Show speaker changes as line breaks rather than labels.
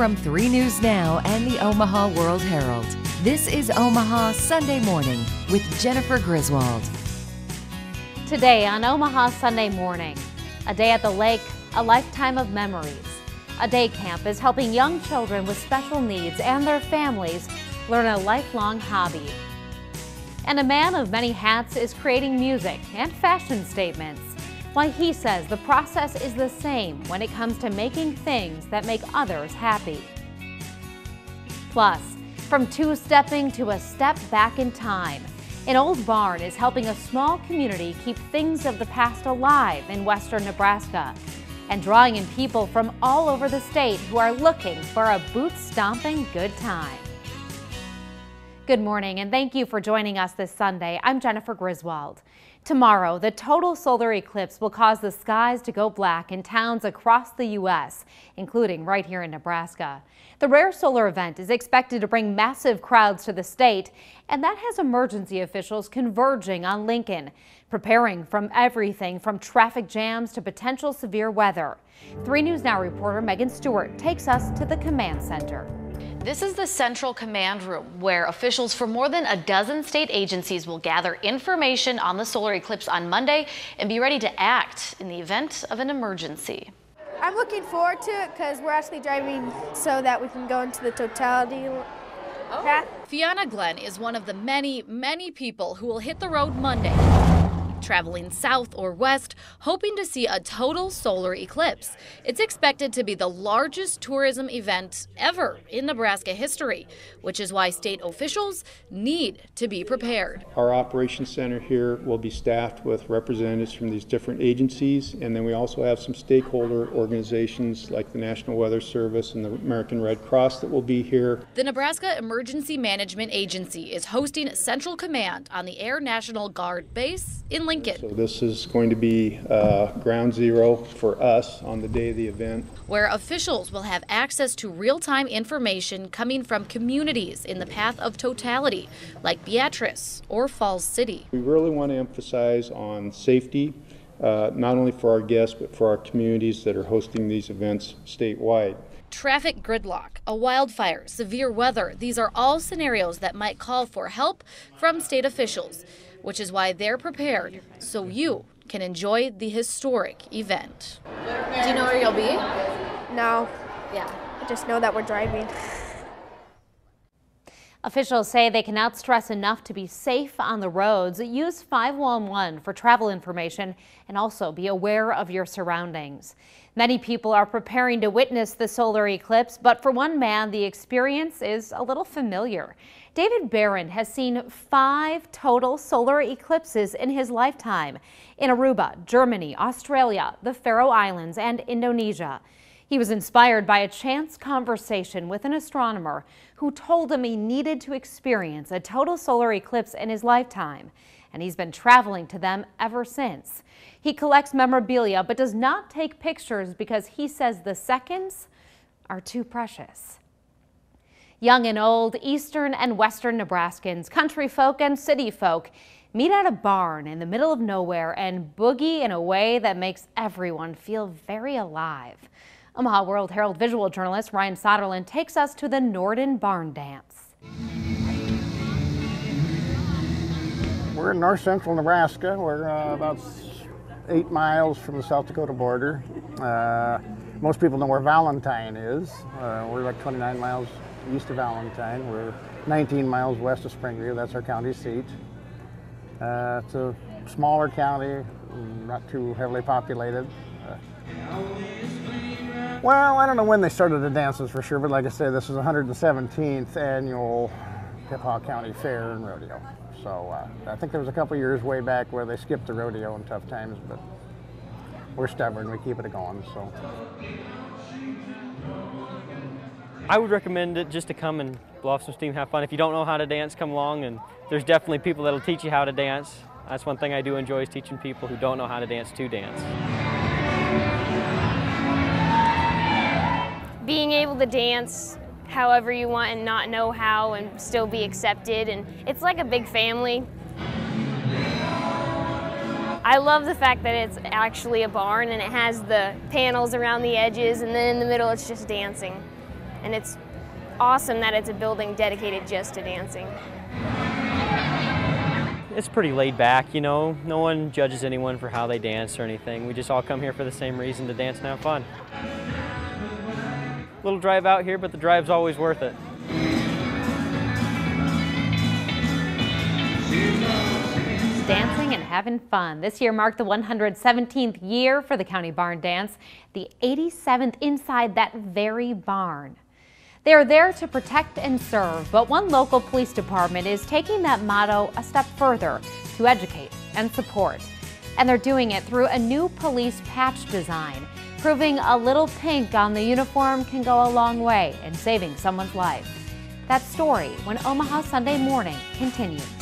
From 3 News Now and the Omaha World-Herald, this is Omaha Sunday Morning with Jennifer Griswold.
Today on Omaha Sunday Morning, a day at the lake, a lifetime of memories. A day camp is helping young children with special needs and their families learn a lifelong hobby. And a man of many hats is creating music and fashion statements. Why he says the process is the same when it comes to making things that make others happy. Plus, from two-stepping to a step back in time, an old barn is helping a small community keep things of the past alive in western Nebraska and drawing in people from all over the state who are looking for a boot-stomping good time. Good morning and thank you for joining us this Sunday. I'm Jennifer Griswold. Tomorrow, the total solar eclipse will cause the skies to go black in towns across the U.S., including right here in Nebraska. The rare solar event is expected to bring massive crowds to the state, and that has emergency officials converging on Lincoln, preparing from everything from traffic jams to potential severe weather. 3 News Now reporter Megan Steward takes us to the command center.
This is the central command room where officials from more than a dozen state agencies will gather information on the solar eclipse on Monday and be ready to act in the event of an emergency.
I'm looking forward to it because we're actually driving so that we can go into the totality path.
Fiona Glenn is one of the many people who will hit the road Monday, traveling south or west, hoping to see a total solar eclipse. It's expected to be the largest tourism event ever in Nebraska history, which is why state officials need to be prepared.
Our operations center here will be staffed with representatives from these different agencies, and then we also have some stakeholder organizations like the National Weather Service and the American Red Cross that will be here.
The Nebraska Emergency Management Agency is hosting Central Command on the Air National Guard base in Lincoln.
So this is going to be ground zero for us on the day of the event,
where officials will have access to real-time information coming from communities in the path of totality, like Beatrice or Falls City.
We really want to emphasize on safety, not only for our guests, but for our communities that are hosting these events statewide.
Traffic gridlock, a wildfire, severe weather, these are all scenarios that might call for help from state officials, which is why they're prepared so you can enjoy the historic event.
Do you know where you'll be?
No.
Yeah.
I just know that we're driving.
Officials say they cannot stress enough to be safe on the roads. Use 511 for travel information and also be aware of your surroundings. Many people are preparing to witness the solar eclipse, but for one man, the experience is a little familiar. David Barron has seen 5 total solar eclipses in his lifetime in Aruba, Germany, Australia, the Faroe Islands, and Indonesia. He was inspired by a chance conversation with an astronomer who told him he needed to experience a total solar eclipse in his lifetime, and he's been traveling to them ever since. He collects memorabilia but does not take pictures because he says the seconds are too precious. Young and old, eastern and western Nebraskans, country folk and city folk meet at a barn in the middle of nowhere and boogie in a way that makes everyone feel very alive. Omaha World-Herald visual journalist Ryan Soderlin takes us to the Norden Barn Dance.
We're in north central Nebraska. We're about 8 miles from the South Dakota border. Most people know where Valentine is. We're like 29 miles east of Valentine. We're 19 miles west of Springview. That's our county seat. It's a smaller county, not too heavily populated. Well, I don't know when they started the dances for sure, but like I say, this is the 117th annual Hip-Hop County Fair and Rodeo. So I think there was a couple years way back where they skipped the rodeo in tough times, but we're stubborn, we keep it going. So
I would recommend it just to come and blow off some steam, have fun. If you don't know how to dance, come along, and there's definitely people that'll teach you how to dance. That's one thing I do enjoy, is teaching people who don't know how to dance to dance.
Being able to dance however you want and not know how and still be accepted, and it's like a big family. I love the fact that it's actually a barn and it has the panels around the edges, and then in the middle it's just dancing. and it's awesome that it's a building dedicated just to dancing.
It's pretty laid back, you know. No one judges anyone for how they dance or anything. We just all come here for the same reason, to dance and have fun. Little drive out here, but the drive's always worth it.
Dancing and having fun. This year marked the 117th year for the County Barn Dance, the 87th inside that very barn. They are there to protect and serve, but one local police department is taking that motto a step further to educate and support. And they're doing it through a new police patch design, proving a little pink on the uniform can go a long way in saving someone's life. That story when Omaha Sunday Morning continues.